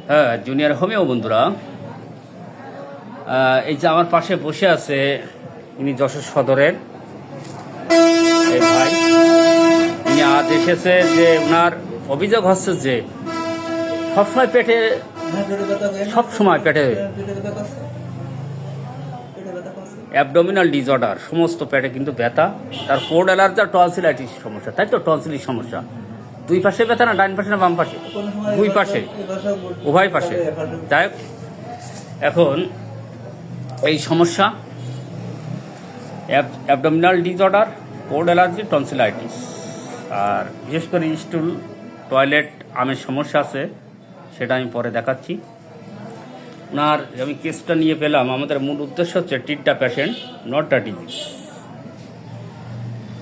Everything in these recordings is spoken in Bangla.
হ্যাঁ, জুনিয়র হোমিও বন্ধুরা, এই যে আমার পাশে বসে আছে ইনি যশোর সদরের এই ভাই। ইনি আজ এসেছে যে ওনার অভিযোগ হচ্ছে যে সবসময় পেটে অ্যাবডোমিনাল ডিসঅর্ডার, সমস্ত পেটে কিন্তু ব্যথা, তার কোড অ্যালার্জি আর টনসিলাইটিস সমস্যা, তাই তো? টনসিলের সমস্যা দুই পাশে ব্যথা, না ডান পাশে না বাম পাশে? দুই পাশে, উভয় পাশে। যাই হোক, এখন এই সমস্যা abdominal disorder, cold allergy, tonsillitis, আর বিশেষ করে স্টুল টয়লেট আমের সমস্যা আছে, সেটা আমি পরে দেখাচ্ছি। ওনার আমি কেসটা নিয়ে পেলাম, আমাদের মূল উদ্দেশ্য হচ্ছে treat the patient, not the disease.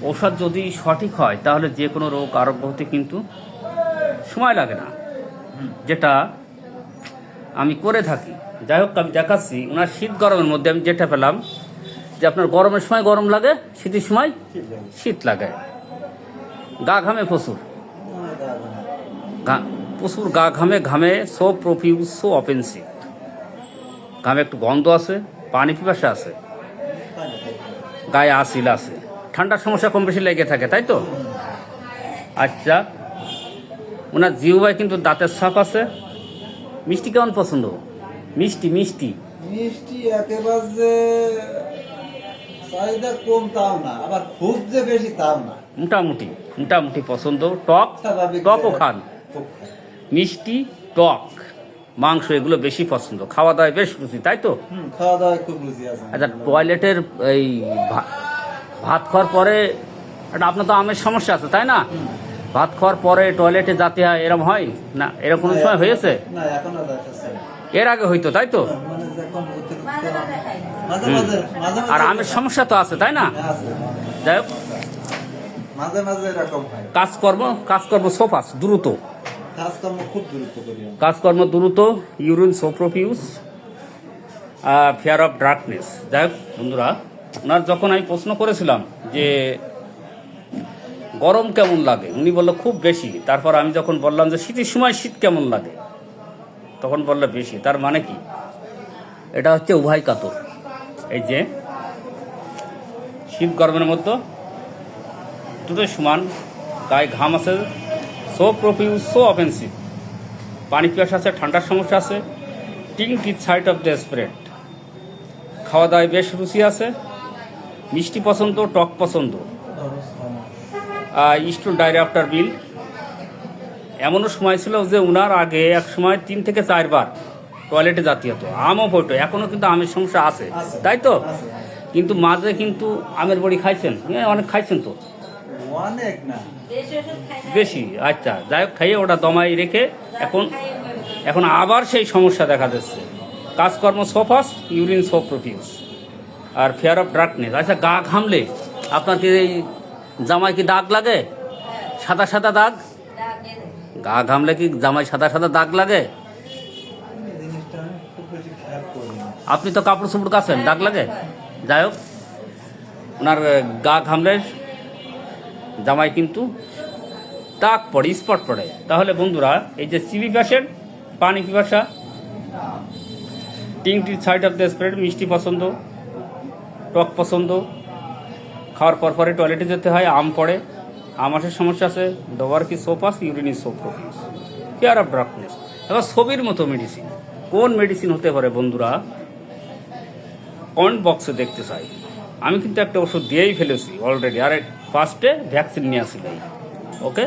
ঔষধ যদি সঠিক হয় তাহলে যে কোনো রোগ আরোগ্য হতে কিন্তু সময় লাগে না, যেটা আমি করে থাকি। যাই হোক, আমি দেখাচ্ছি ওনার শীত গরমের মধ্যে আমি যেটা পেলাম যে আপনার গরমের সময় গরম লাগে, শীতের সময় শীত লাগে, গা ঘামে প্রচুর, প্রচুর গা ঘামে, ঘামে সো প্রফিউজ, সো অফেন্সিভ, ঘামে একটু গন্ধ আছে, পানি পিপাসা আছে, গায়ে আসিল আছে, ঠান্ডার সমস্যা কম বেশি লেগে থাকে, তাই তো? আচ্ছা, ওনার জিহ্বায় কিন্তু দাঁতের ছাপ আছে। মিষ্টি কেমন পছন্দ? মিষ্টি মিষ্টি মিষ্টি একেবারে চাহিদা কম তাও না, আবার খুব যে বেশি তাও না, মোটামুটি মোটামুটি পছন্দ। টক, টকও খান, মিষ্টি, টক, মাংস এগুলো বেশি পছন্দ, খাওয়া দাওয়ায় বেশ রুচি, তাই তো? খাওয়া দাওয়ায় খুব রুচি আছে। আচ্ছা, টয়লেটের এই ভাত খাওয়ার পরে, আপনার তো আমের সমস্যা আছে, তাই না? ভাত খাওয়ার পরে টয়লেটে যেতে হয়, এরকম হয় না? এরকম কোনো সময় হয়েছে? না, এখন আর দেখাচ্ছে না। এর আগে হইতো, তাই তো? মানে যখন মাঝে মাঝে আর আমের সমস্যা তো আছে, তাই না? আছে, যাই হোক, মাঝে মাঝে এরকম হয়। কাজকর্ম সোফাস দ্রুত, কাজকর্ম খুব দ্রুত করি আমি। কাজকর্ম দ্রুত, urine so profuse, fear of darkness. যাই হোক বন্ধুরা, ওনার যখন আমি প্রশ্ন করেছিলাম যে গরম কেমন লাগে, উনি বললো খুব বেশি। তারপর আমি যখন বললাম যে শীতের সময় শীত কেমন লাগে, তখন বললো বেশি। তার মানে কি? এটা হচ্ছে উভয় কাতর। এই যে শীত গরমের মধ্যে দুটোই সমান, গায়ে ঘাম আছে, সো প্রফিউজ, সো অফেন্সিভ, পানি পিপাসা আছে, ঠান্ডার সমস্যা আছে, টিং teeth side of the spread, খাওয়া দাওয়ায় বেশ রুচি আছে, মিষ্টি পছন্দ, টক পছন্দ, স্টুল ডায়রিয়া আফটার বিল। এমনও সময় ছিল যে উনার আগে এক সময় 3 থেকে 4 বার টয়লেটে যেতে হতো, আমও পড়তো। এখনও কিন্তু আমের সমস্যা আছে, তাই তো? কিন্তু মাঝে কিন্তু আমের বড়ি খাইছেন? অনেক খাইছেন তো? অনেক না, বেশি। আচ্ছা, যাই হোক, খাইয়ে ওটা দমাই রেখে এখন আবার সেই সমস্যা দেখা যাচ্ছে। কাজকর্ম সোফাস, ইউরিন সো প্রফিউজ, আর ফিয়ার অফ ডার্কনেস। আচ্ছা, গা ঘামলে আপনার কি এই জামায় কি দাগ লাগে? সাদা সাদা দাগ? গা ঘামলে কি জামায় সাদা সাদা দাগ লাগে? জিনিসটা আমি খুব বেশি খেয়াল করি না। আপনি তো কাপড় চোপড় কাছেন, দাগ লাগে? যাই হোক, ওনার গা ঘামলে জামায় কিন্তু দাগ পড়ে, স্পট পড়ে। তাহলে বন্ধুরা, এই যে চিবি পেশেন্ট, পানি পিপাসা, টিং টি সাইড অফ দ্য স্প্রেড, মিষ্টি পছন্দ, টক পছন্দ, খাওয়ার পর পরে টয়লেটে যেতে হয়, আম পড়ে, আমাশের সমস্যা আছে, ডোবার কি সোপাস, urine so profuse, fear of darkness. এবার ছবির মতো মেডিসিন, কোন মেডিসিন হতে পারে বন্ধুরা? কমেন্ট বক্সে দেখতে চাই। আমি কিন্তু একটা ওষুধ দিয়েই ফেলেছি অলরেডি, আর ফার্স্টে ভ্যাকসিন নিয়ে আসি। ওকে।